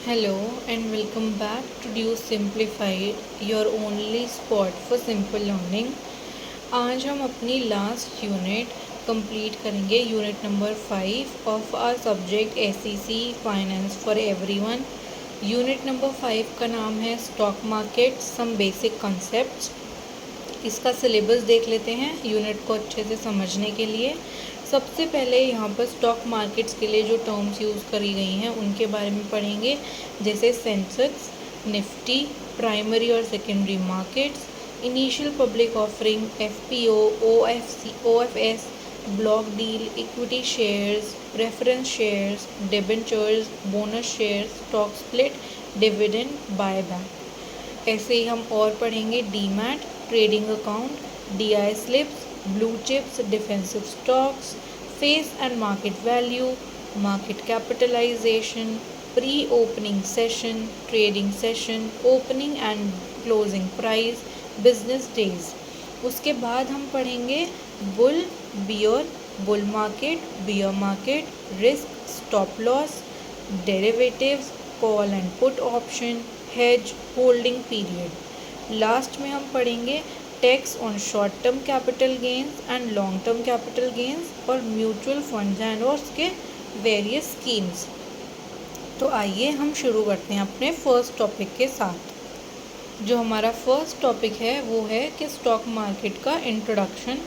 Hello and welcome back to Due Simplified, your only spot for simple learning. आज हम अपनी last unit complete करेंगे, unit number 5 of our subject SEC finance for everyone. Unit number 5 का नाम है stock market some basic concepts. इसका syllabus देख लेते हैं यूनिट को अच्छे से समझने के लिए। सबसे पहले यहाँ पर स्टॉक मार्केट्स के लिए जो टर्म्स यूज़ करी गई हैं उनके बारे में पढ़ेंगे, जैसे सेंसेक्स, निफ्टी, प्राइमरी और secondary markets, initial public offering, FPO, OFS, block deal, equity shares, preference shares, debentures, bonus shares, stock split, dividend, buyback. ऐसे ही हम और पढ़ेंगे demat, trading account, DI slips, blue chips, defensive stocks, face and market value, market capitalisation, pre opening session, trading session, opening and closing price, business days. उसके बाद हम पढ़ेंगे bull, bear, bull market, bear market, risk, stop loss, derivatives, call and put option, hedge, holding period. Last में हम पढ़ेंगे tax on short term capital gains and long term capital gains और mutual funds and उसके various schemes. तो आइए हम शुरू करते हैं अपने फर्स्ट टॉपिक के साथ। जो हमारा फर्स्ट टॉपिक है वो है कि स्टॉक मार्केट का इंट्रोडक्शन।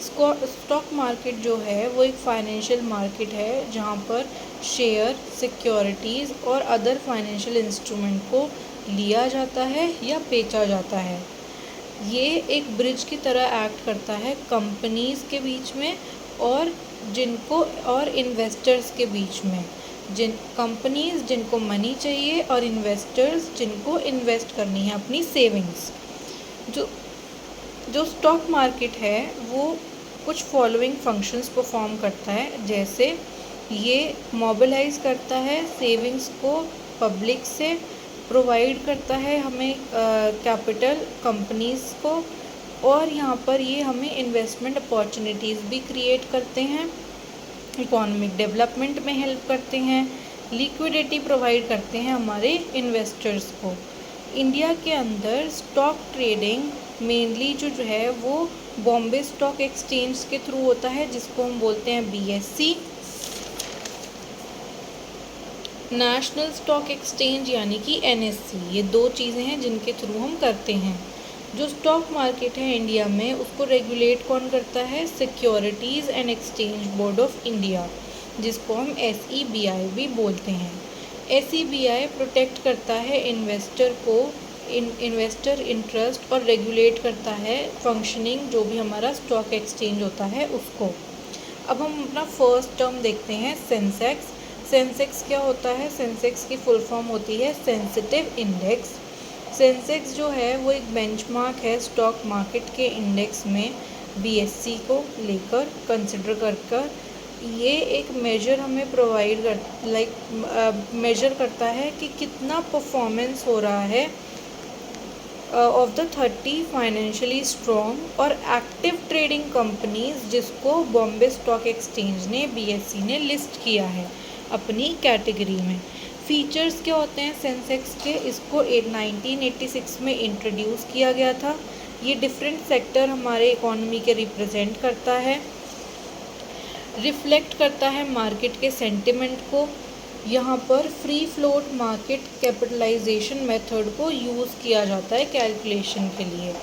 स्टॉक मार्केट जो है वो एक फाइनेंशियल मार्केट है जहाँ पर शेयर, सिक्योरिटीज़ और अदर फाइनेंशियल इंस्ट्रूमेंट को लिया जाता है या बेचा जाता है। ये एक ब्रिज की तरह एक्ट करता है कंपनीज़ के बीच में और इन्वेस्टर्स के बीच में। कंपनीज़ जिनको मनी चाहिए और इन्वेस्टर्स जिनको इन्वेस्ट करनी है अपनी सेविंग्स। जो स्टॉक मार्केट है वो कुछ फॉलोइंग फंक्शंस परफॉर्म करता है, जैसे ये मोबिलाइज करता है सेविंग्स को पब्लिक से, प्रोवाइड करता है हमें कैपिटल कंपनीज़ को, और यहाँ पर ये हमें इन्वेस्टमेंट अपॉर्चुनिटीज़ भी क्रिएट करते हैं, इकोनॉमिक डेवलपमेंट में हेल्प करते हैं, लिक्विडिटी प्रोवाइड करते हैं हमारे इन्वेस्टर्स को। इंडिया के अंदर स्टॉक ट्रेडिंग मेनली जो है वो बॉम्बे स्टॉक एक्सचेंज के थ्रू होता है, जिसको हम बोलते हैं BSE, नेशनल स्टॉक एक्सचेंज यानी कि NSE। ये दो चीज़ें हैं जिनके थ्रू हम करते हैं। जो स्टॉक मार्केट है इंडिया में उसको रेगुलेट कौन करता है? Securities and exchange board of India, जिसको हम SEBI भी बोलते हैं। SEBI प्रोटेक्ट करता है इन्वेस्टर इंटरेस्ट और रेगुलेट करता है फंक्शनिंग जो भी हमारा स्टॉक एक्सचेंज होता है उसको। अब हम अपना फर्स्ट टर्म देखते हैं, सेंसेक्स। सेंसेक्स क्या होता है? सेंसेक्स की फुल फॉर्म होती है सेंसिटिव इंडेक्स। सेंसेक्स जो है वो एक बेंचमार्क है स्टॉक मार्केट के इंडेक्स में BSE को लेकर कंसिडर कर ये एक मेजर हमें प्रोवाइड मेजर करता है कि कितना परफॉर्मेंस हो रहा है ऑफ द 30 फाइनेंशियली स्ट्रॉन्ग और एक्टिव ट्रेडिंग कंपनीज, जिसको बॉम्बे स्टॉक एक्सचेंज ने BSE ने लिस्ट किया है अपनी कैटेगरी में। फीचर्स क्या होते हैं सेंसेक्स के? इसको 1986 में इंट्रोड्यूस किया गया था। ये डिफरेंट सेक्टर हमारे इकोनॉमी के रिप्रेजेंट करता है, रिफ्लेक्ट करता है मार्केट के सेंटिमेंट को। यहाँ पर free float market capitalization method को यूज़ किया जाता है कैलकुलेशन के लिए।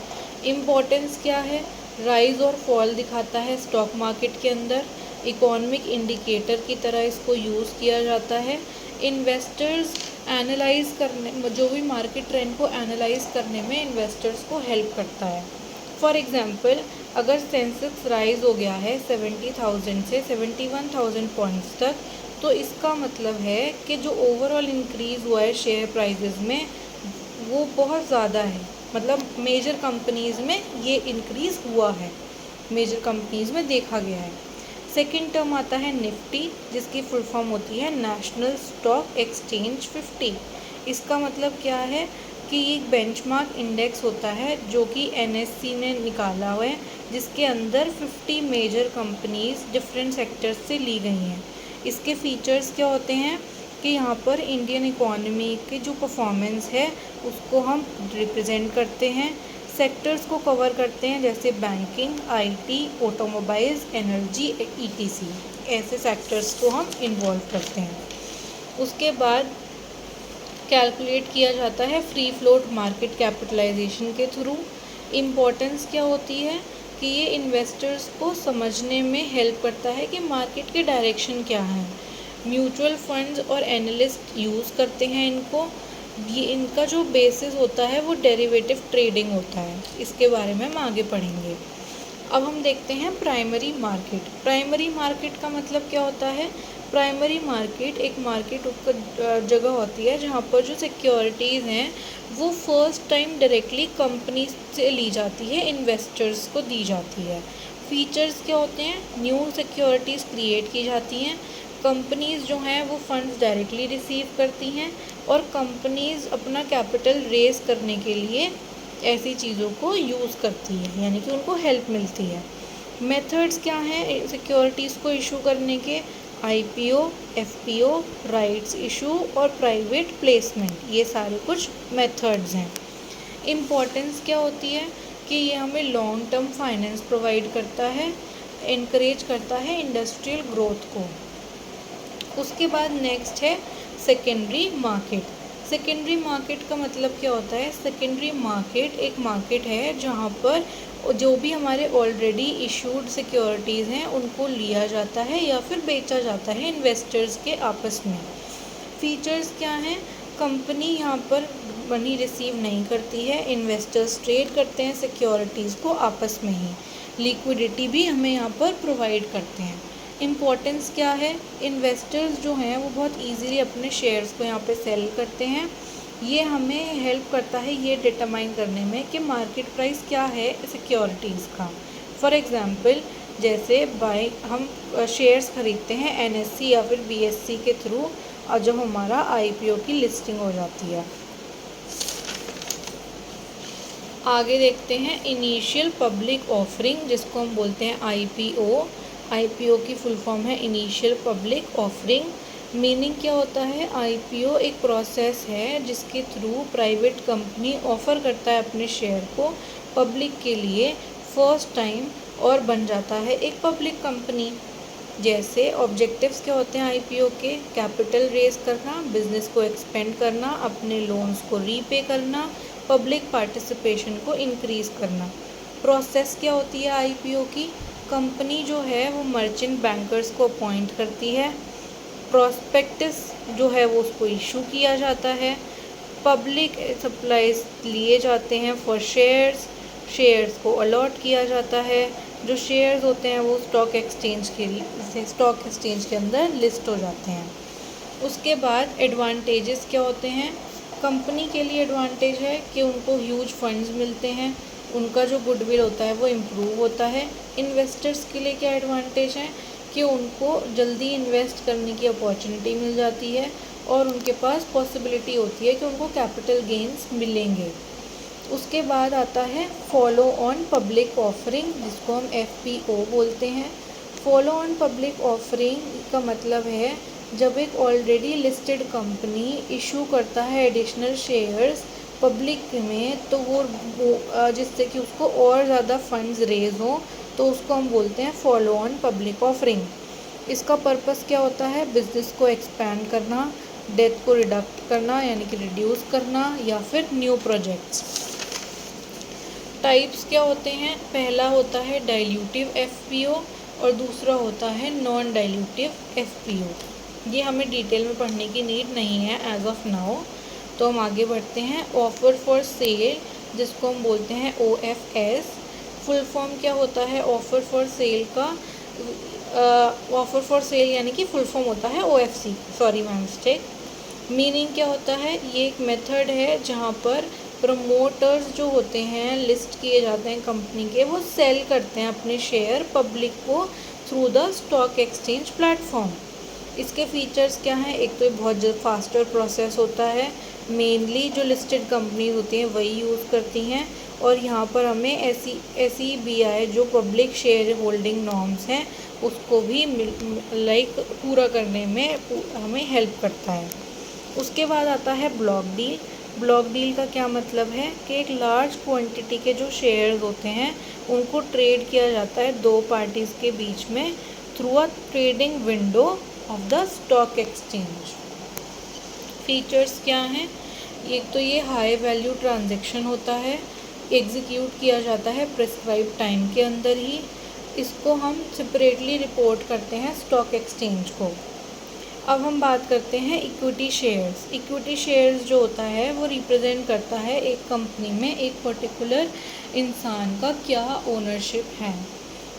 इम्पोर्टेंस क्या है? राइज और फॉल दिखाता है स्टॉक मार्केट के अंदर। इकोनॉमिक इंडिकेटर की तरह इसको यूज़ किया जाता है। इन्वेस्टर्स एनालाइज करने, जो भी मार्केट ट्रेंड को एनालाइज करने में इन्वेस्टर्स को हेल्प करता है। फॉर एग्जांपल, अगर सेंसेक्स राइज हो गया है 70,000 से 71,000 पॉइंट्स तक, तो इसका मतलब है कि जो ओवरऑल इंक्रीज़ हुआ है शेयर प्राइजेस में वो बहुत ज़्यादा है, मतलब मेजर कंपनीज़ में ये इंक्रीज़ हुआ है, मेजर कंपनीज़ में देखा गया है। सेकेंड टर्म आता है निफ्टी, जिसकी फुल फॉर्म होती है नेशनल स्टॉक एक्सचेंज 50। इसका मतलब क्या है कि ये एक बेंचमार्क इंडेक्स होता है जो कि NSE ने निकाला हुआ है, जिसके अंदर 50 मेजर कंपनीज़ डिफरेंट सेक्टर्स से ली गई हैं। इसके फीचर्स क्या होते हैं? कि यहाँ पर इंडियन इकोनॉमी की जो परफॉर्मेंस है उसको हम रिप्रेजेंट करते हैं। सेक्टर्स को कवर करते हैं जैसे banking, IT, automobiles, energy, etc, ऐसे सेक्टर्स को हम इन्वॉल्व करते हैं। उसके बाद कैलकुलेट किया जाता है फ्री फ्लोट मार्केट कैपिटलाइजेशन के थ्रू। इम्पोर्टेंस क्या होती है कि ये इन्वेस्टर्स को समझने में हेल्प करता है कि मार्केट के डायरेक्शन क्या है। म्यूचुअल फंड्स और एनालिस्ट यूज़ करते हैं इनको। ये इनका जो बेसिस होता है वो डेरिवेटिव ट्रेडिंग होता है। इसके बारे में हम आगे पढ़ेंगे। अब हम देखते हैं प्राइमरी मार्केट। प्राइमरी मार्केट का मतलब क्या होता है? प्राइमरी मार्केट एक मार्केट जगह होती है जहाँ पर जो सिक्योरिटीज़ हैं वो फर्स्ट टाइम डायरेक्टली कंपनी से ली जाती है, इन्वेस्टर्स को दी जाती है। फीचर्स क्या होते हैं? न्यू सिक्योरिटीज़ क्रिएट की जाती हैं, कंपनीज़ जो हैं वो फंड्स डायरेक्टली रिसीव करती हैं और कंपनीज़ अपना कैपिटल रेज करने के लिए ऐसी चीज़ों को यूज़ करती है, यानी कि उनको हेल्प मिलती है। मेथड्स क्या हैं सिक्योरिटीज़ को इशू करने के? आईपीओ, एफपीओ, राइट्स इशू और प्राइवेट प्लेसमेंट, ये सारे कुछ मेथड्स हैं। इम्पॉर्टेंस क्या होती है कि ये हमें लॉन्ग टर्म फाइनेंस प्रोवाइड करता है, इनकरेज करता है इंडस्ट्रियल ग्रोथ को। उसके बाद नेक्स्ट है सेकेंडरी मार्केट। सेकेंडरी मार्केट का मतलब क्या होता है? सेकेंडरी मार्केट एक मार्केट है जहाँ पर जो भी हमारे ऑलरेडी इशूड सिक्योरिटीज़ हैं उनको लिया जाता है या फिर बेचा जाता है इन्वेस्टर्स के आपस में। फीचर्स क्या हैं? कंपनी यहाँ पर मनी रिसीव नहीं करती है, इन्वेस्टर्स ट्रेड करते हैं सिक्योरिटीज़ को आपस में ही। लिक्विडिटी भी हमें यहाँ पर प्रोवाइड करते हैं। इम्पोर्टेंस क्या है? इन्वेस्टर्स जो हैं वो बहुत इजीली अपने शेयर्स को यहाँ पे सेल करते हैं। ये हमें हेल्प करता है ये डिटरमाइन करने में कि मार्केट प्राइस क्या है सिक्योरिटीज़ का। फॉर एग्ज़ाम्पल जैसे हम शेयर्स खरीदते हैं एनएससी या फिर बीएससी के थ्रू और जब हमारा आईपीओ की लिस्टिंग हो जाती है। आगे देखते हैं इनिशियल पब्लिक ऑफरिंग, जिसको हम बोलते हैं आईपीओ। आईपीओ की फुल फॉर्म है इनिशियल पब्लिक ऑफरिंग। मीनिंग क्या होता है? आईपीओ एक प्रोसेस है जिसके थ्रू प्राइवेट कंपनी ऑफ़र करता है अपने शेयर को पब्लिक के लिए फर्स्ट टाइम और बन जाता है एक पब्लिक कंपनी। जैसे ऑब्जेक्टिव्स क्या होते हैं आईपीओ के? कैपिटल रेज करना, बिजनेस को एक्सपेंड करना, अपने लोन्स को रीपे करना, पब्लिक पार्टिसिपेशन को इंक्रीज़ करना। प्रोसेस क्या होती है आईपीओ की? कंपनी जो है वो मर्चेंट बैंकर्स को अपॉइंट करती है, प्रोस्पेक्टस जो है वो उसको इशू किया जाता है, पब्लिक सप्लाईज लिए जाते हैं फॉर शेयर्स, शेयर्स को अलॉट किया जाता है। जो शेयर्स होते हैं वो स्टॉक एक्सचेंज के अंदर लिस्ट हो जाते हैं। उसके बाद एडवांटेजेस क्या होते हैं? कंपनी के लिए एडवांटेज है कि उनको ह्यूज फंड्स मिलते हैं, उनका जो गुडविल होता है वो इम्प्रूव होता है। इन्वेस्टर्स के लिए क्या एडवांटेज है कि उनको जल्दी इन्वेस्ट करने की अपॉर्चुनिटी मिल जाती है और उनके पास पॉसिबिलिटी होती है कि उनको कैपिटल गेंस मिलेंगे। उसके बाद आता है फॉलो ऑन पब्लिक ऑफरिंग, जिसको हम एफपीओ बोलते हैं। फॉलो ऑन पब्लिक ऑफरिंग का मतलब है जब एक ऑलरेडी लिस्टेड कंपनी इशू करता है एडिशनल शेयर्स पब्लिक में, तो वो जिससे कि उसको और ज़्यादा फंड्स रेज हों, तो उसको हम बोलते हैं फॉलो ऑन पब्लिक ऑफरिंग। इसका पर्पस क्या होता है? बिजनेस को एक्सपैंड करना, डेथ को रिडक्ट करना यानी कि रिड्यूस करना, या फिर न्यू प्रोजेक्ट्स। टाइप्स क्या होते हैं? पहला होता है डाइल्यूटिव एफपीओ और दूसरा होता है नॉन डाइल्यूटिव एफपीओ। ये हमें डिटेल में पढ़ने की नीड नहीं है एज ऑफ नाउ, तो हम आगे बढ़ते हैं। ऑफर फॉर सेल, जिसको हम बोलते हैं OFS। फुल फॉर्म क्या होता है ऑफर फॉर सेल का? ऑफर फॉर सेल यानी कि फुल फॉर्म होता है OFC, sorry my mistake. Meaning क्या होता है? ये एक मेथड है जहाँ पर प्रमोटर्स जो होते हैं लिस्ट किए जाते हैं कंपनी के, वो सेल करते हैं अपने शेयर पब्लिक को through the stock exchange platform. इसके फीचर्स क्या हैं? एक तो ये बहुत फास्टर प्रोसेस होता है, मेनली जो लिस्टेड कंपनीज होती हैं वही यूज़ करती हैं, और यहाँ पर हमें SEBI जो पब्लिक शेयर होल्डिंग नॉर्म्स हैं उसको भी पूरा करने में हमें हेल्प करता है। उसके बाद आता है ब्लॉक डील। ब्लॉक डील का क्या मतलब है कि एक लार्ज क्वांटिटी के जो शेयर्स होते हैं उनको ट्रेड किया जाता है दो पार्टीज़ के बीच में through a trading window of the stock exchange. Features क्या हैं? एक तो ये हाई वैल्यू ट्रांजैक्शन होता है, एग्जीक्यूट किया जाता है प्रिस्क्राइब टाइम के अंदर ही। इसको हम सेपरेटली रिपोर्ट करते हैं स्टॉक एक्सचेंज को। अब हम बात करते हैं इक्विटी शेयर्स। इक्विटी शेयर्स जो होता है वो रिप्रेजेंट करता है एक कंपनी में एक पर्टिकुलर इंसान का क्या ओनरशिप है।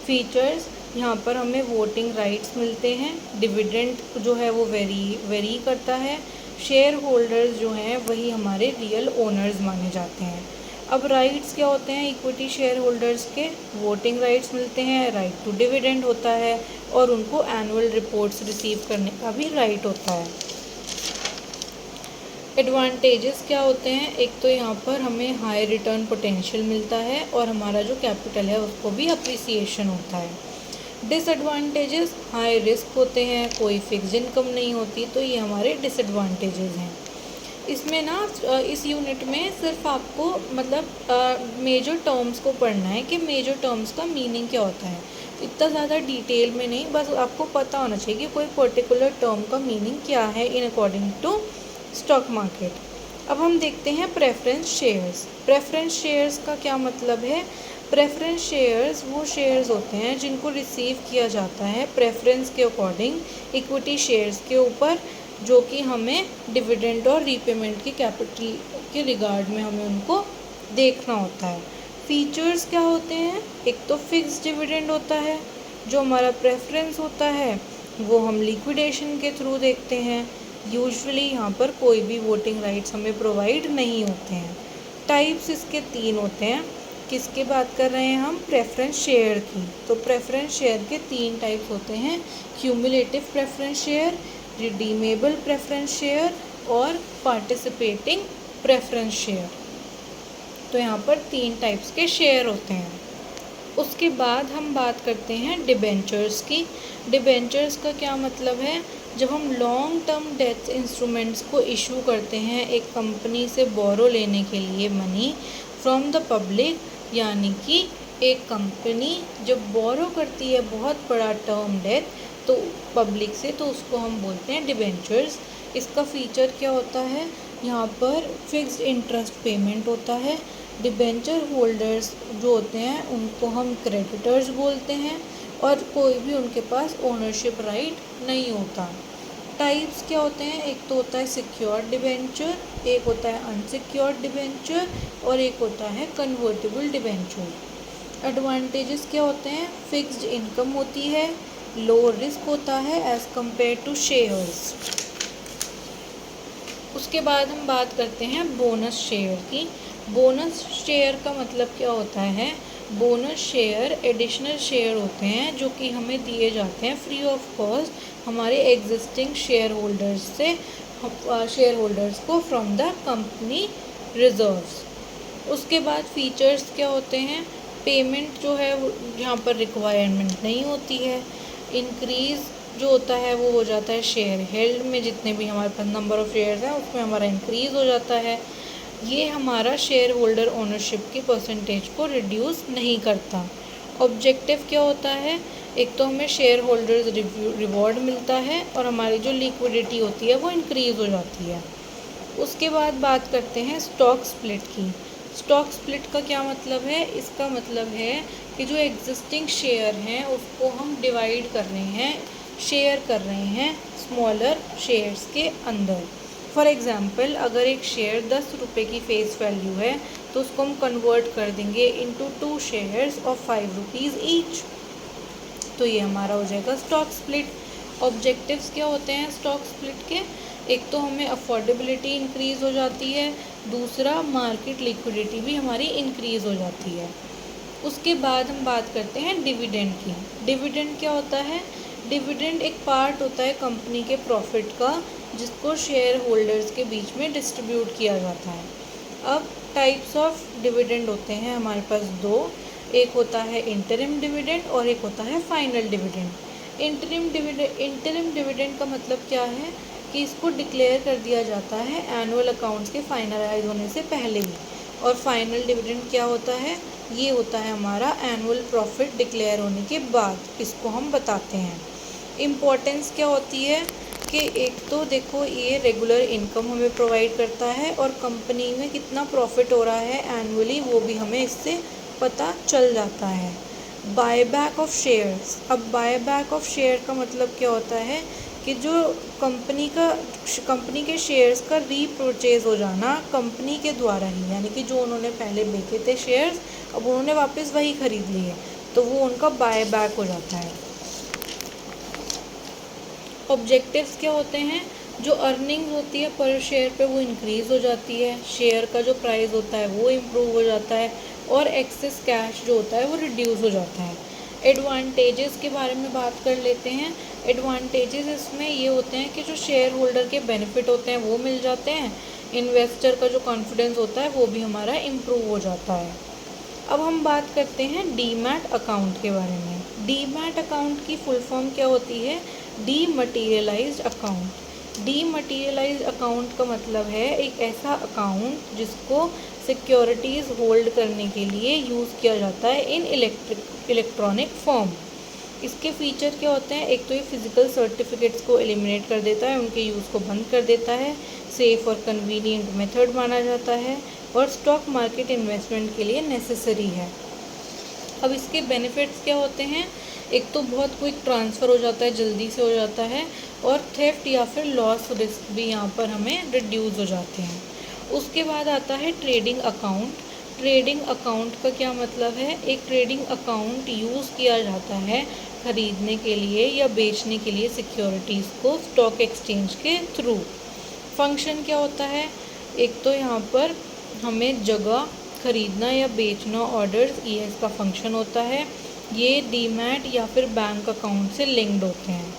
फीचर्स, यहाँ पर हमें वोटिंग राइट्स मिलते हैं, डिविडेंड जो है वो वेरी करता है, शेयर होल्डर्स जो हैं वही हमारे रियल ओनर्स माने जाते हैं। अब राइट्स क्या होते हैं इक्विटी शेयर होल्डर्स के? वोटिंग राइट्स मिलते हैं, राइट टू डिविडेंड होता है, और उनको एनुअल रिपोर्ट्स रिसीव करने का भी राइट होता है। एडवांटेजेस क्या होते हैं? एक तो यहाँ पर हमें हाई रिटर्न पोटेंशियल मिलता है और हमारा जो कैपिटल है उसको भी अप्रिसिएशन होता है। डिसएडवांटेजेस, हाई रिस्क होते हैं, कोई फिक्स इनकम नहीं होती, तो ये हमारे डिसएडवांटेजेस हैं। इसमें ना इस यूनिट में सिर्फ आपको मतलब मेजर टर्म्स को पढ़ना है कि मेजर टर्म्स का मीनिंग क्या होता है, इतना ज़्यादा डिटेल में नहीं, बस आपको पता होना चाहिए कि कोई पर्टिकुलर टर्म का मीनिंग क्या है in according to stock market. अब हम देखते हैं प्रेफरेंस शेयर्स। प्रेफरेंस शेयर्स का क्या मतलब है? प्रेफरेंस शेयर्स वो शेयर्स होते हैं जिनको रिसीव किया जाता है प्रेफरेंस के अकॉर्डिंग इक्विटी शेयर्स के ऊपर, जो कि हमें डिविडेंड और रीपेमेंट की कैपिटल के रिगार्ड में हमें उनको देखना होता है। फीचर्स क्या होते हैं? एक तो फिक्स डिविडेंड होता है, जो हमारा प्रेफरेंस होता है वो हम लिक्विडेशन के थ्रू देखते हैं। यूजुअली यहाँ पर कोई भी वोटिंग राइट्स हमें प्रोवाइड नहीं होते हैं। टाइप्स इसके 3 होते हैं। किसकी बात कर रहे हैं हम? प्रेफरेंस शेयर की। तो प्रेफरेंस शेयर के 3 टाइप्स होते हैं, cumulative preference share, redeemable preference share और पार्टिसिपेटिंग प्रेफरेंस शेयर। तो यहाँ पर 3 टाइप्स के शेयर होते हैं। उसके बाद हम बात करते हैं डिबेंचर्स की। डिबेंचर्स का क्या मतलब है? जब हम लॉन्ग टर्म डेट इंस्ट्रूमेंट्स को इशू करते हैं एक कंपनी से बोरो लेने के लिए मनी फ्रॉम द पब्लिक, यानी कि एक कंपनी जब बोरो करती है बहुत बड़ा टर्म डेट तो पब्लिक से, तो उसको हम बोलते हैं डिबेंचर्स। इसका फीचर क्या होता है? यहाँ पर फिक्स्ड इंटरेस्ट पेमेंट होता है। डिबेंचर होल्डर्स जो होते हैं उनको हम क्रेडिटर्स बोलते हैं और कोई भी उनके पास ओनरशिप राइट नहीं होता। टाइप्स क्या होते हैं? एक तो होता है सिक्योर्ड डिबेंचर, एक होता है अनसिक्योर्ड डिबेंचर और एक होता है कन्वर्टिबल डिबेंचर। एडवांटेजेस क्या होते हैं? फिक्स्ड इनकम होती है, लो रिस्क होता है एज़ कम्पेयर टू शेयर्स। उसके बाद हम बात करते हैं बोनस शेयर की। बोनस शेयर का मतलब क्या होता है? बोनस शेयर एडिशनल शेयर होते हैं जो कि हमें दिए जाते हैं फ्री ऑफ कॉस्ट हमारे एग्जिस्टिंग शेयर होल्डर्स से, शेयर होल्डर्स को फ्रॉम द कंपनी रिजर्व्स। उसके बाद फीचर्स क्या होते हैं? पेमेंट जो है यहाँ पर रिक्वायरमेंट नहीं होती है। इंक्रीज़ जो होता है वो हो जाता है शेयर हेल्ड में, जितने भी हमारे पास नंबर ऑफ़ शेयर्स हैं उसमें हमारा इंक्रीज़ हो जाता है। ये हमारा शेयर होल्डर ओनरशिप की परसेंटेज को रिड्यूस नहीं करता। ऑब्जेक्टिव क्या होता है? एक तो हमें शेयर होल्डर्स रिवॉर्ड मिलता है और हमारी जो लिक्विडिटी होती है वो इंक्रीज़ हो जाती है। उसके बाद बात करते हैं स्टॉक स्प्लिट की। स्टॉक स्प्लिट का क्या मतलब है? इसका मतलब है कि जो एग्जिस्टिंग शेयर हैं उसको हम डिवाइड कर रहे हैं, शेयर कर रहे हैं स्मॉलर शेयर्स के अंदर। फॉर एग्ज़ाम्पल, अगर एक शेयर 10 रुपये की फेस वैल्यू है तो उसको हम कन्वर्ट कर देंगे into 2 shares of 5 rupees each. तो ये हमारा हो जाएगा स्टॉक स्प्लिट। ऑब्जेक्टिव्स क्या होते हैं स्टॉक स्प्लिट के? एक तो हमें अफोर्डेबिलिटी इंक्रीज़ हो जाती है, दूसरा मार्केट लिक्विडिटी भी हमारी इंक्रीज़ हो जाती है। उसके बाद हम बात करते हैं डिविडेंड की। डिविडेंड क्या होता है? डिविडेंड एक पार्ट होता है कंपनी के प्रॉफिट का, जिसको शेयर होल्डर्स के बीच में डिस्ट्रीब्यूट किया जाता है। अब टाइप्स ऑफ डिविडेंड होते हैं हमारे पास दो, एक होता है इंटरिम डिविडेंड और एक होता है फाइनल डिविडेंड। इंटरिम डिविडेंड का मतलब क्या है कि इसको डिक्लेयर कर दिया जाता है एनुअल अकाउंट्स के फाइनलाइज होने से पहले ही। और फाइनल डिविडेंड क्या होता है, ये होता है हमारा एनुअल प्रॉफिट डिक्लेयर होने के बाद, इसको हम बताते हैं। इम्पोर्टेंस क्या होती है कि एक तो देखो ये रेगुलर इनकम हमें प्रोवाइड करता है और कंपनी में कितना प्रॉफिट हो रहा है एनुअली वो भी हमें इससे पता चल जाता है। बायबैक ऑफ शेयर्स, अब बायबैक ऑफ शेयर का मतलब क्या होता है कि जो कंपनी के शेयर्स का रीपरचेज हो जाना कंपनी के द्वारा ही, यानी कि जो उन्होंने पहले बेचे थे शेयर्स अब उन्होंने वापस वही खरीद लिए, तो वो उनका बायबैक हो जाता है। ऑब्जेक्टिव्स क्या होते हैं, जो अर्निंग होती है पर शेयर पे वो इंक्रीज़ हो जाती है, शेयर का जो प्राइस होता है वो इम्प्रूव हो जाता है और एक्सेस कैश जो होता है वो रिड्यूस हो जाता है। एडवांटेजेस के बारे में बात कर लेते हैं। एडवांटेजेस इसमें ये होते हैं कि जो शेयर होल्डर के बेनिफिट होते हैं वो मिल जाते हैं, इन्वेस्टर का जो कॉन्फिडेंस होता है वो भी हमारा इम्प्रूव हो जाता है। अब हम बात करते हैं डीमैट अकाउंट के बारे में। डीमैट अकाउंट की फुल फॉर्म क्या होती है, डीमटेरियलाइज्ड अकाउंट। डीमटेरियलाइज्ड अकाउंट का मतलब है एक ऐसा अकाउंट जिसको सिक्योरिटीज़ होल्ड करने के लिए यूज़ किया जाता है इन इलेक्ट्रॉनिक फॉर्म। इसके फीचर क्या होते हैं, एक तो ये फिज़िकल सर्टिफिकेट्स को एलिमिनेट कर देता है, उनके यूज़ को बंद कर देता है, सेफ़ और कन्वीनियंट मेथड माना जाता है और स्टॉक मार्केट इन्वेस्टमेंट के लिए नेसेसरी है। अब इसके बेनिफिट्स क्या होते हैं, एक तो बहुत क्विक ट्रांसफ़र हो जाता है, जल्दी से हो जाता है और थेफ्ट या फिर लॉस रिस्क भी यहाँ पर हमें रिड्यूस हो जाते हैं। उसके बाद आता है ट्रेडिंग अकाउंट। ट्रेडिंग अकाउंट का क्या मतलब है, एक ट्रेडिंग अकाउंट यूज़ किया जाता है खरीदने के लिए या बेचने के लिए सिक्योरिटीज़ को स्टॉक एक्सचेंज के थ्रू। फंक्शन क्या होता है, एक तो यहाँ पर हमें जगह खरीदना या बेचना ऑर्डर्स, ये इसका फंक्शन होता है। ये डीमैट या फिर बैंक अकाउंट से लिंक्ड होते हैं।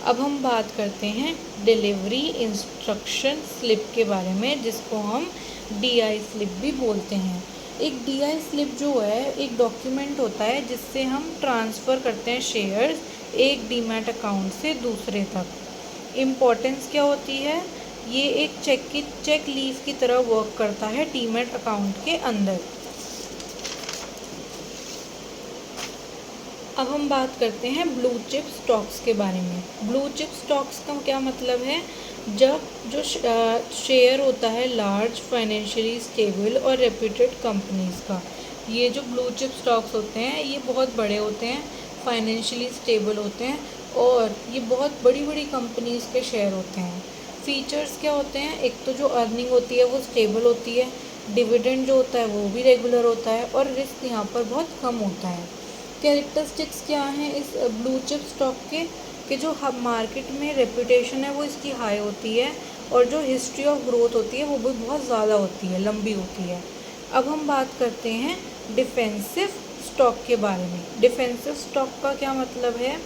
अब हम बात करते हैं डिलीवरी इंस्ट्रक्शन स्लिप के बारे में, जिसको हम डीआई स्लिप भी बोलते हैं। एक डीआई स्लिप जो है एक डॉक्यूमेंट होता है जिससे हम ट्रांसफ़र करते हैं शेयर्स एक डीमैट अकाउंट से दूसरे तक। इम्पोर्टेंस क्या होती है, ये एक चेक लीफ की तरह वर्क करता है डीमैट अकाउंट के अंदर। अब हम बात करते हैं ब्लू चिप स्टॉक्स के बारे में। ब्लू चिप स्टॉक्स का क्या मतलब है, जब जो शेयर होता है लार्ज फाइनेंशियली स्टेबल और रेप्यूटेड कंपनीज़ का, ये जो ब्लू चिप स्टॉक्स होते हैं ये बहुत बड़े होते हैं, फाइनेंशियली स्टेबल होते हैं और ये बहुत बड़ी बड़ी कंपनीज़ के शेयर होते हैं। फीचर्स क्या होते हैं, एक तो जो अर्निंग होती है वो स्टेबल होती है, डिविडेंड जो होता है वो भी रेगुलर होता है और रिस्क यहाँ पर बहुत कम होता है। कैरेक्टरिस्टिक्स क्या हैं इस ब्लू चिप स्टॉक के, कि जो मार्केट में रेपुटेशन है वो इसकी हाई होती है और जो हिस्ट्री ऑफ ग्रोथ होती है वो भी बहुत ज़्यादा होती है, लंबी होती है। अब हम बात करते हैं डिफेंसिव स्टॉक के बारे में। डिफेंसिव स्टॉक का क्या मतलब है,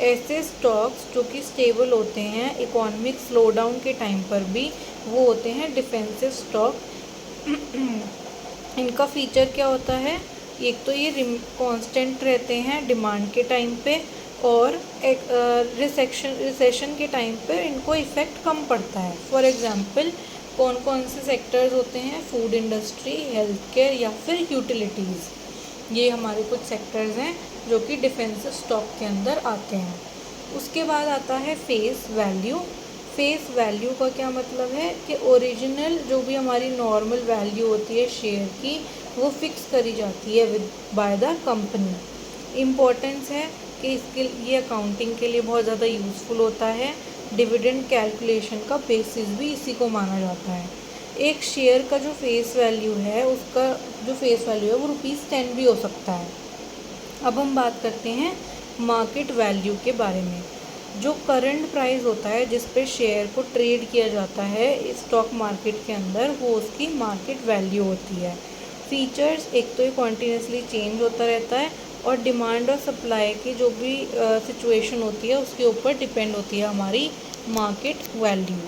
ऐसे स्टॉक्स जो कि स्टेबल होते हैं इकोनॉमिक स्लोडाउन के टाइम पर भी, वो होते हैं डिफेंसिव स्टॉक। इनका फीचर क्या होता है, एक तो ये कांस्टेंट रहते हैं डिमांड के टाइम पे और एक रिसेशन के टाइम पे इनको इफ़ेक्ट कम पड़ता है। फॉर एग्जांपल कौन कौन से सेक्टर्स होते हैं, फूड इंडस्ट्री, हेल्थ केयर या फिर यूटिलिटीज़, ये हमारे कुछ सेक्टर्स हैं जो कि डिफेंसिव स्टॉक के अंदर आते हैं। उसके बाद आता है फेस वैल्यू। फेस वैल्यू का क्या मतलब है कि ओरिजिनल जो भी हमारी नॉर्मल वैल्यू होती है शेयर की वो फिक्स करी जाती है बाय द कंपनी। इम्पोर्टेंस है कि इसके ये अकाउंटिंग के लिए बहुत ज़्यादा यूज़फुल होता है। डिविडेंड कैलकुलेशन का बेसिस भी इसी को माना जाता है। एक शेयर का जो फेस वैल्यू है उसका जो फेस वैल्यू है वो ₹10 भी हो सकता है। अब हम बात करते हैं मार्केट वैल्यू के बारे में। जो करंट प्राइस होता है जिस पे शेयर को ट्रेड किया जाता है स्टॉक मार्केट के अंदर, वो उसकी मार्केट वैल्यू होती है। फीचर्स, एक तो ये कॉन्टीन्यूसली चेंज होता रहता है और डिमांड और सप्लाई की जो भी सिचुएशन होती है उसके ऊपर डिपेंड होती है हमारी मार्केट वैल्यू।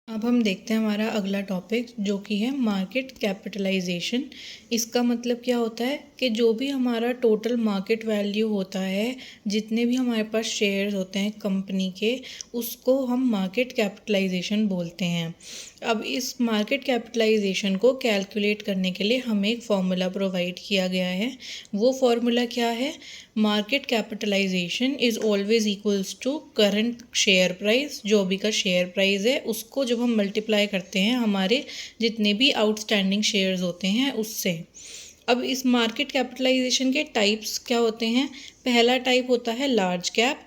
अब हम देखते हैं हमारा अगला टॉपिक जो कि है मार्केट कैपिटलाइजेशन। इसका मतलब क्या होता है कि जो भी हमारा टोटल मार्केट वैल्यू होता है, जितने भी हमारे पास शेयर्स होते हैं कंपनी के, उसको हम मार्केट कैपिटलाइजेशन बोलते हैं। अब इस मार्केट कैपिटलाइजेशन को कैलकुलेट करने के लिए हमें एक फॉर्मूला प्रोवाइड किया गया है। वो फॉर्मूला क्या है? Market capitalization is always equals to current share price. जो भी का शेयर प्राइस है उसको जब हम मल्टीप्लाई करते हैं हमारे जितने भी आउटस्टैंडिंग शेयर्स होते हैं उससे। अब इस मार्केट कैपिटलाइजेशन के टाइप्स क्या होते हैं? पहला टाइप होता है लार्ज कैप,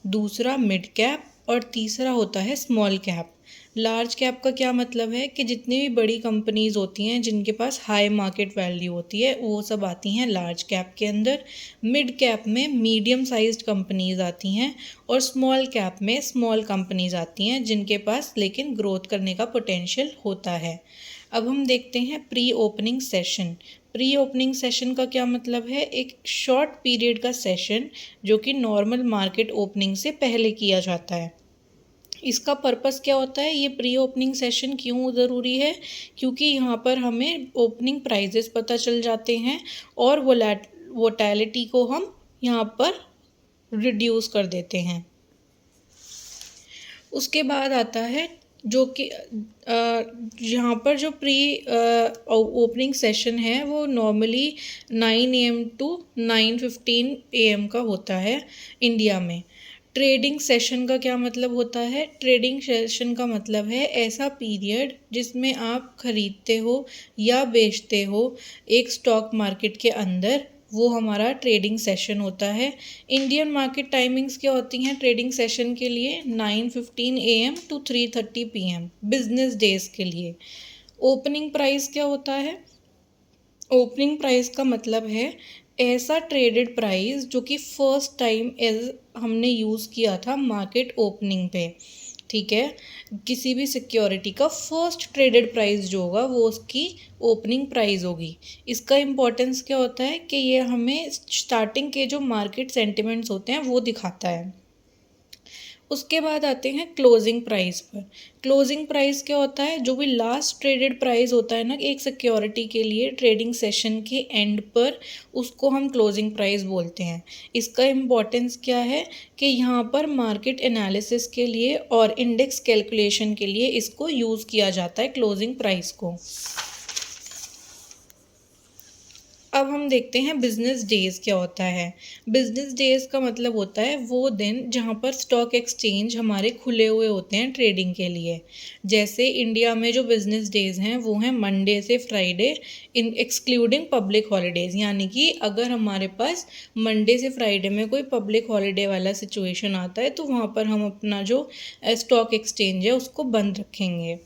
दूसरा मिड कैप और तीसरा होता है स्मॉल कैप। लार्ज कैप का क्या मतलब है कि जितनी भी बड़ी कंपनीज होती हैं जिनके पास हाई मार्केट वैल्यू होती है वो सब आती हैं लार्ज कैप के अंदर। मिड कैप में मीडियम साइज्ड कंपनीज आती हैं और स्मॉल कैप में स्मॉल कंपनीज आती हैं जिनके पास लेकिन ग्रोथ करने का पोटेंशियल होता है। अब हम देखते हैं pre opening session. Pre opening session का क्या मतलब है? एक शॉर्ट पीरियड का सेशन जो कि नॉर्मल मार्केट ओपनिंग से पहले किया जाता है। इसका पर्पस क्या होता है? ये प्री ओपनिंग सेशन क्यों ज़रूरी है? क्योंकि यहाँ पर हमें ओपनिंग प्राइजेस पता चल जाते हैं और वोलेटिलिटी को हम यहाँ पर रिड्यूस कर देते हैं। उसके बाद आता है जो कि यहाँ पर जो प्री ओपनिंग सेशन है वो नॉर्मली 9 AM टू 9:15 AM का होता है इंडिया में। ट्रेडिंग सेशन का क्या मतलब होता है? ट्रेडिंग सेशन का मतलब है ऐसा पीरियड जिसमें आप खरीदते हो या बेचते हो एक स्टॉक मार्केट के अंदर, वो हमारा ट्रेडिंग सेशन होता है। इंडियन मार्केट टाइमिंग्स क्या होती हैं ट्रेडिंग सेशन के लिए? 9:15 AM to 3:30 PM business days के लिए। ओपनिंग प्राइस क्या होता है? ओपनिंग प्राइस का मतलब है ऐसा ट्रेडेड प्राइस जो कि फर्स्ट टाइम एज हमने यूज़ किया था मार्केट ओपनिंग पे। ठीक है, किसी भी सिक्योरिटी का फर्स्ट ट्रेडेड प्राइस जो होगा वो उसकी ओपनिंग प्राइस होगी। इसका इम्पोर्टेंस क्या होता है कि ये हमें स्टार्टिंग के जो मार्केट सेंटिमेंट्स होते हैं वो दिखाता है। उसके बाद आते हैं क्लोजिंग प्राइस पर। क्लोजिंग प्राइस क्या होता है? जो भी लास्ट ट्रेडेड प्राइस होता है ना एक सिक्योरिटी के लिए ट्रेडिंग सेशन के एंड पर, उसको हम क्लोजिंग प्राइस बोलते हैं। इसका इम्पोर्टेंस क्या है कि यहाँ पर मार्केट एनालिसिस के लिए और इंडेक्स कैलकुलेशन के लिए इसको यूज़ किया जाता है क्लोजिंग प्राइस को। अब हम देखते हैं बिजनेस डेज क्या होता है। बिजनेस डेज का मतलब होता है वो दिन जहाँ पर स्टॉक एक्सचेंज हमारे खुले हुए होते हैं ट्रेडिंग के लिए। जैसे इंडिया में जो बिजनेस डेज हैं वो हैं मंडे से फ्राइडे इन एक्सक्लूडिंग पब्लिक हॉलीडेज़। यानी कि अगर हमारे पास मंडे से फ्राइडे में कोई पब्लिक हॉलीडे वाला सिचुएशन आता है तो वहाँ पर हम अपना जो स्टॉक एक्सचेंज है उसको बंद रखेंगे।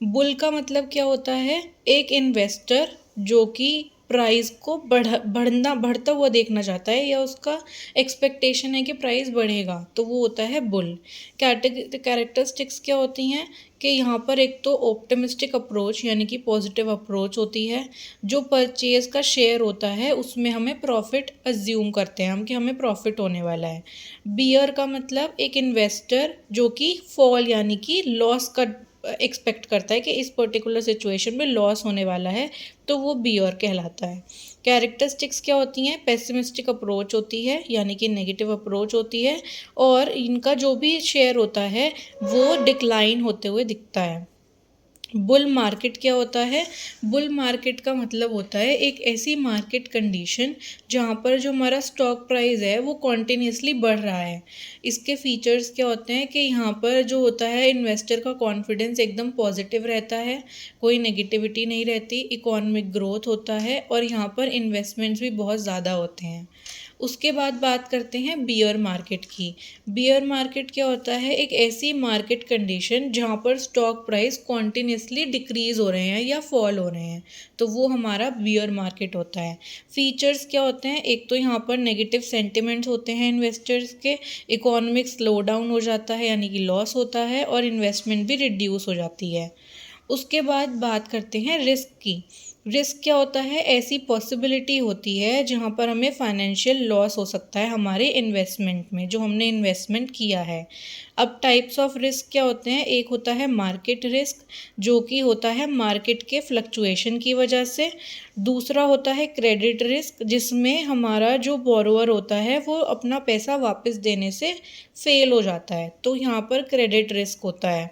बुल का मतलब क्या होता है? एक इन्वेस्टर जो कि प्राइस को बढ़ता हुआ देखना चाहता है या उसका एक्सपेक्टेशन है कि प्राइस बढ़ेगा, तो वो होता है बुल। कैरेक्टरिस्टिक्स क्या होती हैं कि यहाँ पर एक तो ऑप्टिमिस्टिक अप्रोच यानी कि पॉजिटिव अप्रोच होती है। जो परचेज का शेयर होता है उसमें हमें प्रॉफिट अज्यूम करते हैं हम कि हमें प्रॉफिट होने वाला है। बियर का मतलब एक इन्वेस्टर जो कि फॉल यानी कि लॉस का एक्सपेक्ट करता है कि इस पर्टिकुलर सिचुएशन में लॉस होने वाला है, तो वो बियर कहलाता है। कैरेक्टरिस्टिक्स क्या होती हैं? पेसिमिस्टिक अप्रोच होती है यानी कि नेगेटिव अप्रोच होती है और इनका जो भी शेयर होता है वो डिक्लाइन होते हुए दिखता है। बुल मार्केट क्या होता है? बुल मार्केट का मतलब होता है एक ऐसी मार्केट कंडीशन जहाँ पर जो हमारा स्टॉक प्राइस है वो कॉन्टिन्यूसली बढ़ रहा है। इसके फीचर्स क्या होते हैं कि यहाँ पर जो होता है इन्वेस्टर का कॉन्फिडेंस एकदम पॉजिटिव रहता है, कोई नेगेटिविटी नहीं रहती, इकोनॉमिक ग्रोथ होता है और यहाँ पर इन्वेस्टमेंट्स भी बहुत ज़्यादा होते हैं। उसके बाद बात करते हैं बियर मार्केट की। बियर मार्केट क्या होता है? एक ऐसी मार्केट कंडीशन जहाँ पर स्टॉक प्राइस कॉन्टिन्यूसली डिक्रीज़ हो रहे हैं या फॉल हो रहे हैं, तो वो हमारा बियर मार्केट होता है। फीचर्स क्या होते हैं? एक तो यहाँ पर नेगेटिव सेंटिमेंट्स होते हैं इन्वेस्टर्स के, इकोनॉमिक स्लो डाउन हो जाता है यानी कि लॉस होता है और इन्वेस्टमेंट भी रिड्यूस हो जाती है। उसके बाद बात करते हैं रिस्क की। रिस्क क्या होता है? ऐसी पॉसिबिलिटी होती है जहाँ पर हमें फाइनेंशियल लॉस हो सकता है हमारे इन्वेस्टमेंट में, जो हमने इन्वेस्टमेंट किया है। अब टाइप्स ऑफ रिस्क क्या होते हैं? एक होता है मार्केट रिस्क, जो कि होता है मार्केट के फ्लक्चुएशन की वजह से। दूसरा होता है क्रेडिट रिस्क, जिसमें हमारा जो बोरोअर होता है वो अपना पैसा वापस देने से फेल हो जाता है, तो यहाँ पर क्रेडिट रिस्क होता है।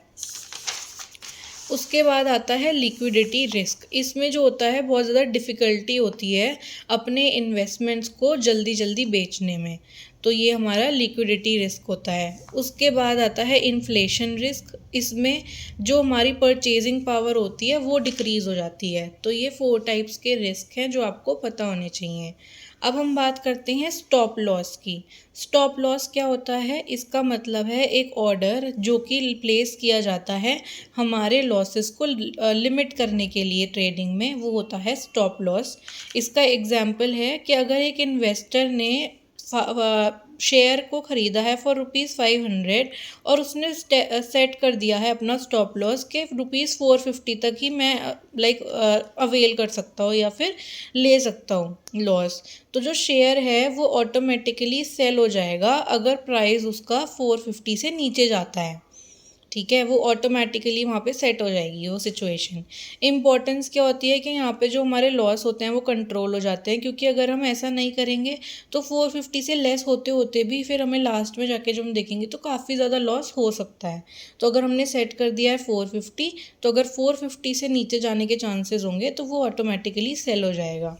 उसके बाद आता है लिक्विडिटी रिस्क। इसमें जो होता है बहुत ज़्यादा डिफ़िकल्टी होती है अपने इन्वेस्टमेंट्स को जल्दी जल्दी बेचने में, तो ये हमारा लिक्विडिटी रिस्क होता है। उसके बाद आता है इन्फ्लेशन रिस्क। इसमें जो हमारी परचेजिंग पावर होती है वो डिक्रीज़ हो जाती है। तो ये 4 टाइप्स के रिस्क हैं जो आपको पता होने चाहिए। अब हम बात करते हैं स्टॉप लॉस की। स्टॉप लॉस क्या होता है? इसका मतलब है एक ऑर्डर जो कि प्लेस किया जाता है हमारे लॉसेस को लिमिट करने के लिए ट्रेडिंग में, वो होता है स्टॉप लॉस। इसका एग्जाम्पल है कि अगर एक इन्वेस्टर ने शेयर को ख़रीदा है फॉर ₹500 और उसने सेट कर दिया है अपना स्टॉप लॉस के ₹450 तक ही मैं अवेल कर सकता हूँ या फिर ले सकता हूँ लॉस। तो जो शेयर है वो ऑटोमेटिकली सेल हो जाएगा अगर प्राइस उसका 450 से नीचे जाता है। ठीक है, वो ऑटोमेटिकली वहाँ पे सेट हो जाएगी वो सिचुएशन। इम्पॉर्टेंस क्या होती है कि यहाँ पे जो हमारे लॉस होते हैं वो कंट्रोल हो जाते हैं, क्योंकि अगर हम ऐसा नहीं करेंगे तो 450 से लेस होते होते भी फिर हमें लास्ट में जाके जब हम देखेंगे तो काफ़ी ज़्यादा लॉस हो सकता है। तो अगर हमने सेट कर दिया है 450, तो अगर 450 से नीचे जाने के चांसेस होंगे तो वो ऑटोमेटिकली सेल हो जाएगा।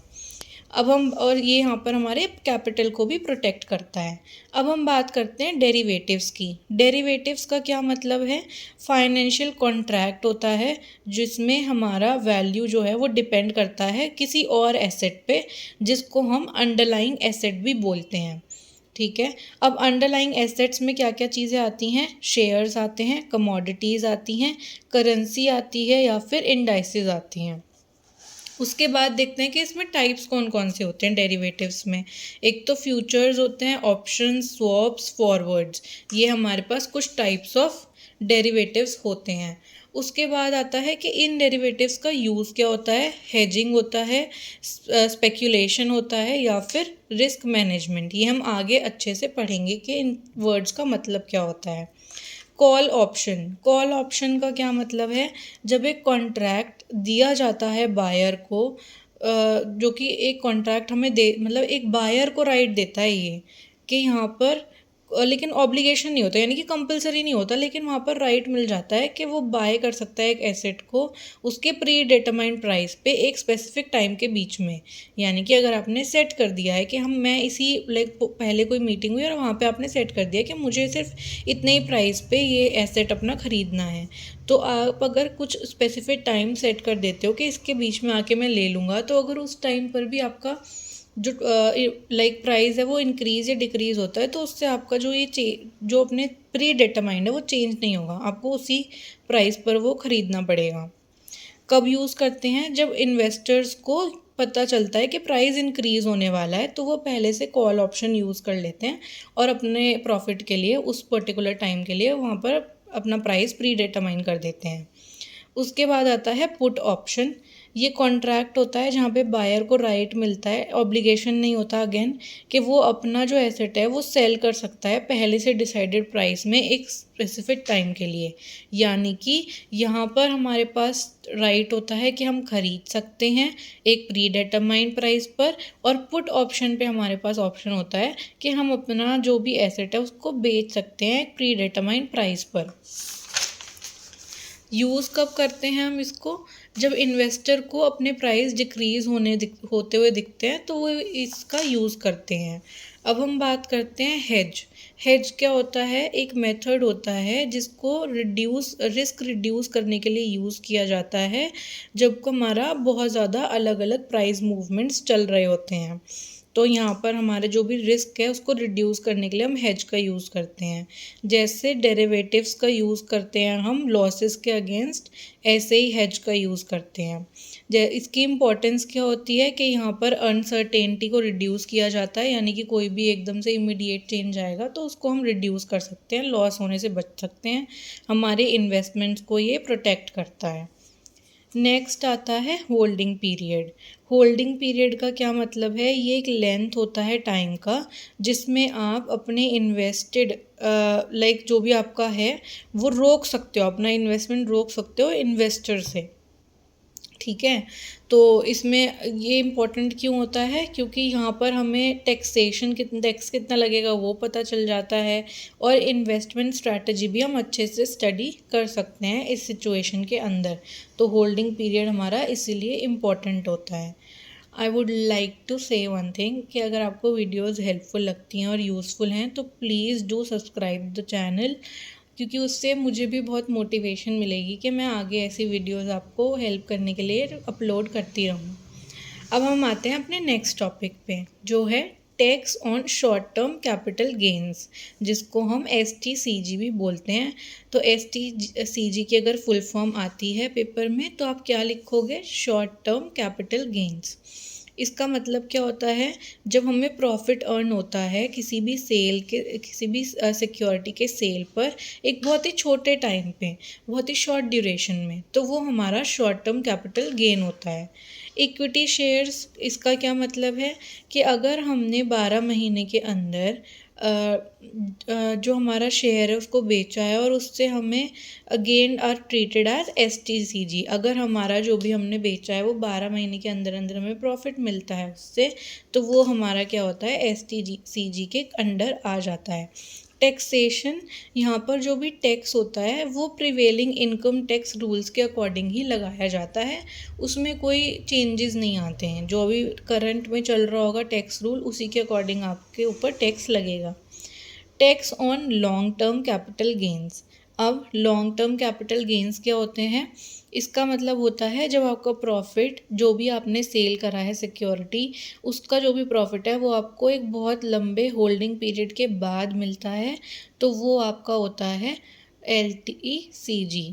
अब हम और ये यहाँ पर हमारे कैपिटल को भी प्रोटेक्ट करता है। अब हम बात करते हैं डेरिवेटिव्स की। डेरिवेटिव्स का क्या मतलब है? फाइनेंशियल कॉन्ट्रैक्ट होता है जिसमें हमारा वैल्यू जो है वो डिपेंड करता है किसी और एसेट पे, जिसको हम अंडरलाइंग एसेट भी बोलते हैं। ठीक है, अब अंडरलाइंग एसेट्स में क्या क्या चीज़ें आती हैं? शेयर्स आते हैं, कमोडिटीज़ आती हैं, करेंसी आती है या फिर इंडाइसेस आती हैं। उसके बाद देखते हैं कि इसमें टाइप्स कौन कौन से होते हैं डेरिवेटिव्स में। एक तो फ्यूचर्स होते हैं, ऑप्शंस, स्वैप्स, फॉरवर्ड्स। ये हमारे पास कुछ टाइप्स ऑफ डेरिवेटिव्स होते हैं। उसके बाद आता है कि इन डेरिवेटिव्स का यूज़ क्या होता है? हेजिंग होता है, स्पेक्यूलेशन होता है या फिर रिस्क मैनेजमेंट। ये हम आगे अच्छे से पढ़ेंगे कि इन वर्ड्स का मतलब क्या होता है। Call option. कॉल ऑप्शन का क्या मतलब है? जब एक कॉन्ट्रैक्ट दिया जाता है बायर को, जो कि एक कॉन्ट्रैक्ट हमें दे मतलब एक बायर को राइट देता है ये कि यहाँ पर लेकिन ऑब्लिगेशन नहीं होता, यानी कि कंपलसरी नहीं होता, लेकिन वहाँ पर राइट मिल जाता है कि वो बाय कर सकता है एक एसेट को उसके प्री डिटरमाइंड प्राइस पे एक स्पेसिफिक टाइम के बीच में। यानी कि अगर आपने सेट कर दिया है कि मैं इसी पहले कोई मीटिंग हुई और वहाँ पे आपने सेट कर दिया कि मुझे सिर्फ इतने ही प्राइस पे ये एसेट अपना ख़रीदना है, तो आप अगर कुछ स्पेसिफिक टाइम सेट कर देते हो कि इसके बीच में आके मैं ले लूँगा, तो अगर उस टाइम पर भी आपका जो प्राइस है वो इंक्रीज़ या डिक्रीज़ होता है, तो उससे आपका जो जो अपने प्री डिटरमाइंड है वो चेंज नहीं होगा, आपको उसी प्राइस पर वो ख़रीदना पड़ेगा। कब यूज़ करते हैं? जब इन्वेस्टर्स को पता चलता है कि प्राइस इंक्रीज़ होने वाला है, तो वो पहले से कॉल ऑप्शन यूज़ कर लेते हैं और अपने प्रॉफिट के लिए उस पर्टिकुलर टाइम के लिए वहाँ पर अपना प्राइस प्री डिटरमाइन कर देते हैं। उसके बाद आता है पुट ऑप्शन। ये कॉन्ट्रैक्ट होता है जहाँ पे बायर को राइट मिलता है, ऑब्लिगेशन नहीं होता अगेन, कि वो अपना जो एसेट है वो सेल कर सकता है पहले से डिसाइडेड प्राइस में एक स्पेसिफिक टाइम के लिए। यानी कि यहाँ पर हमारे पास राइट होता है कि हम खरीद सकते हैं एक प्री डिटरमाइंड प्राइस पर, और पुट ऑप्शन पे हमारे पास ऑप्शन होता है कि हम अपना जो भी एसेट है उसको बेच सकते हैं एक प्री डिटरमाइंड प्राइस पर। यूज़ कब करते हैं हम इसको? जब इन्वेस्टर को अपने प्राइस डिक्रीज़ होते हुए दिखते हैं तो वो इसका यूज़ करते हैं। अब हम बात करते हैं हेज। हेज क्या होता है? एक मेथड होता है जिसको रिस्क रिड्यूस करने के लिए यूज़ किया जाता है जब हमारा बहुत ज़्यादा अलग अलग प्राइस मूवमेंट्स चल रहे होते हैं। तो यहाँ पर हमारे जो भी रिस्क है उसको रिड्यूस करने के लिए हम हेज का यूज़ करते हैं। जैसे डेरिवेटिव्स का यूज़ करते हैं हम लॉसेस के अगेंस्ट, ऐसे ही हेज का यूज़ करते हैं। इसकी इम्पोर्टेंस क्या होती है कि यहाँ पर अनसर्टेनिटी को रिड्यूस किया जाता है, यानी कि कोई भी एकदम से इमीडिएट चेंज आएगा तो उसको हम रिड्यूस कर सकते हैं, लॉस होने से बच सकते हैं। हमारे इन्वेस्टमेंट्स को ये प्रोटेक्ट करता है। नेक्स्ट आता है होल्डिंग पीरियड। होल्डिंग पीरियड का क्या मतलब है, ये एक लेंथ होता है टाइम का जिसमें आप अपने इन्वेस्टेड लाइक जो भी आपका है वो रोक सकते हो, अपना इन्वेस्टमेंट रोक सकते हो इन्वेस्टर से। ठीक है, तो इसमें ये इम्पोर्टेंट क्यों होता है, क्योंकि यहाँ पर हमें टैक्स कितना लगेगा वो पता चल जाता है, और इन्वेस्टमेंट स्ट्रैटेजी भी हम अच्छे से स्टडी कर सकते हैं इस सिचुएशन के अंदर। तो होल्डिंग पीरियड हमारा इसीलिए इम्पोर्टेंट होता है। आई वुड लाइक टू से वन थिंग कि अगर आपको वीडियोज़ हेल्पफुल लगती हैं और यूज़फुल हैं तो please do subscribe the channel, क्योंकि उससे मुझे भी बहुत मोटिवेशन मिलेगी कि मैं आगे ऐसी वीडियोस आपको हेल्प करने के लिए अपलोड करती रहूँ। अब हम आते हैं अपने नेक्स्ट टॉपिक पे, जो है tax on short term capital gains, जिसको हम STCG भी बोलते हैं। तो STCG की अगर फुल फॉर्म आती है पेपर में तो आप क्या लिखोगे, शॉर्ट टर्म कैपिटल गेन्स। इसका मतलब क्या होता है, जब हमें प्रॉफिट अर्न होता है किसी भी सिक्योरिटी के सेल पर एक बहुत ही छोटे टाइम पे, बहुत ही शॉर्ट ड्यूरेशन में, तो वो हमारा शॉर्ट टर्म कैपिटल गेन होता है। इक्विटी शेयर्स, इसका क्या मतलब है कि अगर हमने 12 महीने के अंदर जो हमारा शेयर है उसको बेचा है और उससे हमें again are treated as STCG, अगर हमारा जो भी हमने बेचा है वो 12 महीने के अंदर अंदर हमें प्रॉफिट मिलता है उससे, तो वो हमारा क्या होता है, STCG के अंडर आ जाता है। टैक्सेशन, यहाँ पर जो भी टैक्स होता है वो प्रिवेलिंग इनकम टैक्स रूल्स के अकॉर्डिंग ही लगाया जाता है, उसमें कोई चेंजेस नहीं आते हैं। जो भी करंट में चल रहा होगा टैक्स रूल उसी के अकॉर्डिंग आपके ऊपर टैक्स लगेगा। Tax on long term capital gains. अब लॉन्ग टर्म कैपिटल गेंस क्या होते हैं, इसका मतलब होता है जब आपका प्रॉफिट, जो भी आपने सेल करा है सिक्योरिटी, उसका जो भी प्रॉफिट है वो आपको एक बहुत लंबे होल्डिंग पीरियड के बाद मिलता है, तो वो आपका होता है LTCG।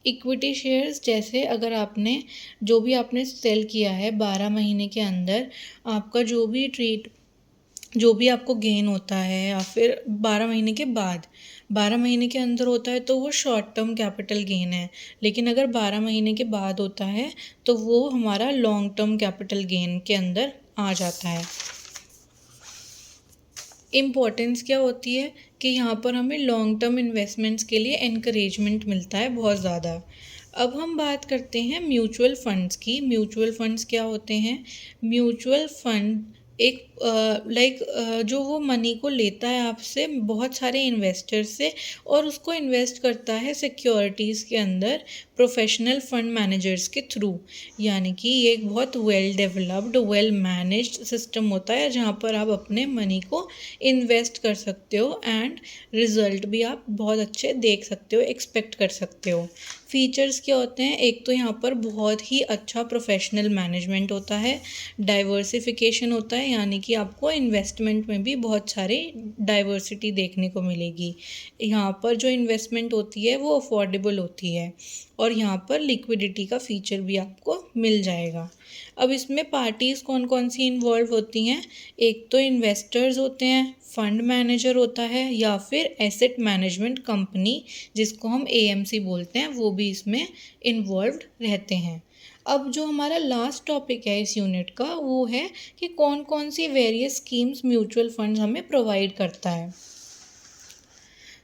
इक्विटी शेयर्स, जैसे अगर आपने जो भी आपने सेल किया है 12 महीने के अंदर, आपका जो भी आपको गेन होता है, या फिर 12 महीने के बाद, 12 महीने के अंदर होता है तो वो शॉर्ट टर्म कैपिटल गेन है, लेकिन अगर 12 महीने के बाद होता है तो वो हमारा लॉन्ग टर्म कैपिटल गेन के अंदर आ जाता है। इम्पॉर्टेंस क्या होती है कि यहाँ पर हमें लॉन्ग टर्म इन्वेस्टमेंट्स के लिए एनकरेजमेंट मिलता है बहुत ज़्यादा। अब हम बात करते हैं म्यूचुअल फंड्स की। म्यूचुअल फंड्स क्या होते हैं, म्यूचुअल फंड एक जो वो मनी को लेता है आपसे, बहुत सारे इन्वेस्टर से, और उसको इन्वेस्ट करता है सिक्योरिटीज़ के अंदर प्रोफेशनल फंड मैनेजर्स के थ्रू। यानी कि ये एक बहुत well developed, well managed system होता है जहाँ पर आप अपने मनी को इन्वेस्ट कर सकते हो एंड रिज़ल्ट भी आप बहुत अच्छे देख सकते हो, एक्सपेक्ट कर सकते हो। फीचर्स क्या होते हैं, एक तो यहाँ पर बहुत ही अच्छा प्रोफेशनल मैनेजमेंट होता है, डाइवर्सिफिकेशन होता है, यानी कि आपको इन्वेस्टमेंट में भी बहुत सारी डाइवर्सिटी देखने को मिलेगी। यहाँ पर जो इन्वेस्टमेंट होती है वो अफोर्डेबल होती है, और यहाँ पर लिक्विडिटी का फीचर भी आपको मिल जाएगा। अब इसमें पार्टीज़ कौन कौन सी इन्वॉल्व होती हैं, एक तो इन्वेस्टर्स होते हैं, फंड मैनेजर होता है, या फिर एसेट मैनेजमेंट कंपनी जिसको हम AMC बोलते हैं, वो भी इसमें इन्वॉल्व्ड रहते हैं। अब जो हमारा लास्ट टॉपिक है इस यूनिट का वो है कि कौन कौन see various schemes mutual funds हमें प्रोवाइड करता है।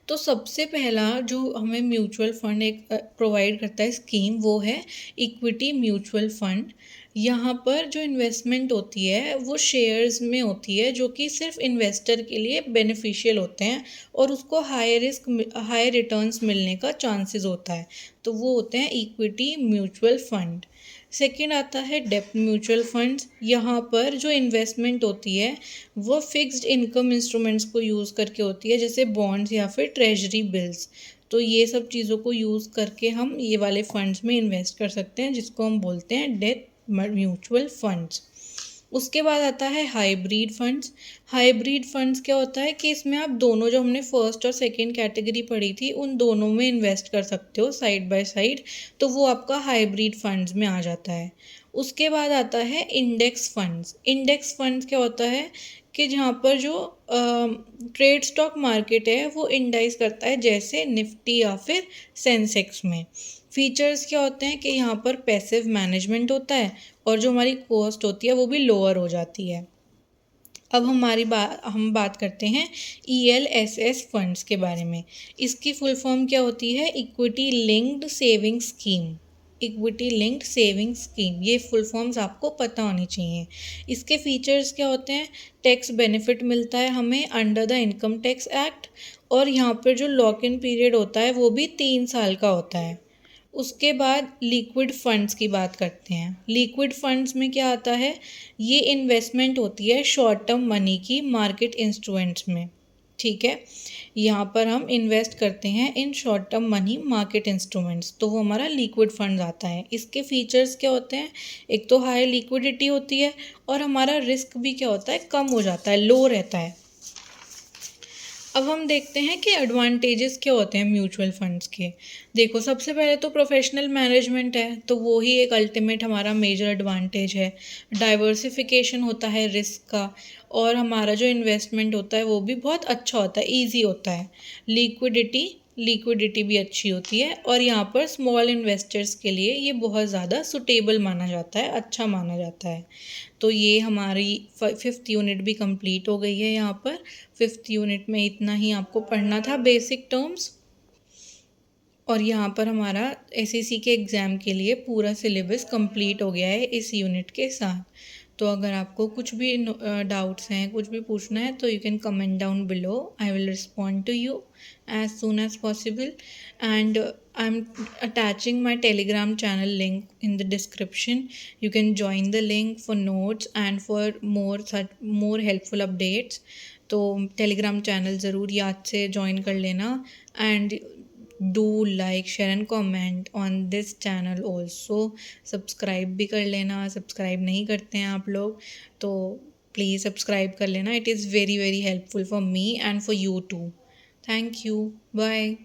तो सबसे पहला जो हमें म्यूचुअल फंड एक प्रोवाइड करता है स्कीम, वो है इक्विटी म्यूचुअल फंड। यहाँ पर जो इन्वेस्टमेंट होती है वो शेयर्स में होती है, जो कि सिर्फ इन्वेस्टर के लिए बेनिफिशियल होते हैं और उसको हाई रिटर्न्स मिलने का चांसेस होता है, तो वो होते हैं इक्विटी म्यूचुअल फंड। सेकेंड आता है डेप्थ म्यूचुअल फंड्स। यहाँ पर जो इन्वेस्टमेंट होती है वो फिक्स्ड इनकम इंस्ट्रूमेंट्स को यूज़ करके होती है, जैसे बॉन्ड्स या फिर ट्रेजरी बिल्स। तो ये सब चीज़ों को यूज़ करके हम ये वाले फंड्स में इन्वेस्ट कर सकते हैं, जिसको हम बोलते हैं डेप्थ म्यूचुअल फंड्स। उसके बाद आता है हाइब्रिड फंड्स। हाइब्रिड फंड्स क्या होता है कि इसमें आप दोनों, जो हमने फर्स्ट और सेकंड कैटेगरी पढ़ी थी, उन दोनों में इन्वेस्ट कर सकते हो साइड बाय साइड, तो वो आपका हाइब्रिड फंड्स में आ जाता है। उसके बाद आता है इंडेक्स फंड्स। इंडेक्स फंड्स क्या होता है कि जहाँ पर जो ट्रेड स्टॉक मार्केट है वो इंडाइज करता है, जैसे निफ्टी या फिर सेंसेक्स में। फीचर्स क्या होते हैं कि यहाँ पर पैसिव मैनेजमेंट होता है और जो हमारी कॉस्ट होती है वो भी लोअर हो जाती है। अब हम बात करते हैं ELSS फंड्स के बारे में। इसकी फुल फॉर्म क्या होती है? Equity linked saving scheme. Equity linked saving scheme, ये फुल फॉर्म्स आपको पता होनी चाहिए। इसके फीचर्स क्या होते हैं? टैक्स बेनिफिट मिलता है हमें under the income tax act, और यहाँ पर जो लॉक इन पीरियड होता है वो भी 3 साल का होता है। उसके बाद लिक्विड फंड्स की बात करते हैं। लिक्विड फंड्स में क्या आता है? ये इन्वेस्टमेंट होती है शॉर्ट टर्म मनी की मार्केट इंस्ट्रूमेंट्स में, ठीक है। यहाँ पर हम इन्वेस्ट करते हैं in short term money market instruments, तो वो हमारा लिक्विड फंड्स आता है। इसके फीचर्स क्या होते हैं? एक तो हाई लिक्विडिटी होती है और हमारा रिस्क भी क्या होता है? कम हो जाता है, लो रहता है। अब हम देखते हैं कि एडवांटेजेस क्या होते हैं म्यूचुअल फंड्स के। देखो, सबसे पहले तो प्रोफेशनल मैनेजमेंट है, तो वो ही एक अल्टीमेट हमारा मेजर एडवांटेज है। डाइवर्सिफिकेशन होता है रिस्क का, और हमारा जो इन्वेस्टमेंट होता है वो भी बहुत अच्छा होता है, ईजी होता है। लिक्विडिटी भी अच्छी होती है, और यहाँ पर स्मॉल इन्वेस्टर्स के लिए ये बहुत ज़्यादा सुटेबल माना जाता है, अच्छा माना जाता है। तो ये हमारी 5th यूनिट भी कंप्लीट हो गई है। यहाँ पर 5th यूनिट में इतना ही आपको पढ़ना था, बेसिक टर्म्स। और यहाँ पर हमारा SEC के एग्ज़ाम के लिए पूरा सिलेबस कंप्लीट हो गया है इस यूनिट के साथ। तो अगर आपको कुछ भी डाउट्स हैं, कुछ भी पूछना है, तो you can comment down below. I will respond to you as soon as possible, and I am attaching my telegram channel link in the description. You can join the link for notes and for more helpful updates. तो Telegram channel ज़रूर याद से join कर लेना, and do like share and comment on this channel also. Subscribe भी कर लेना, subscribe नहीं करते हैं आप लोग तो प्लीज़ सब्सक्राइब कर लेना। It is very very helpful for me and for you too. Thank you, bye.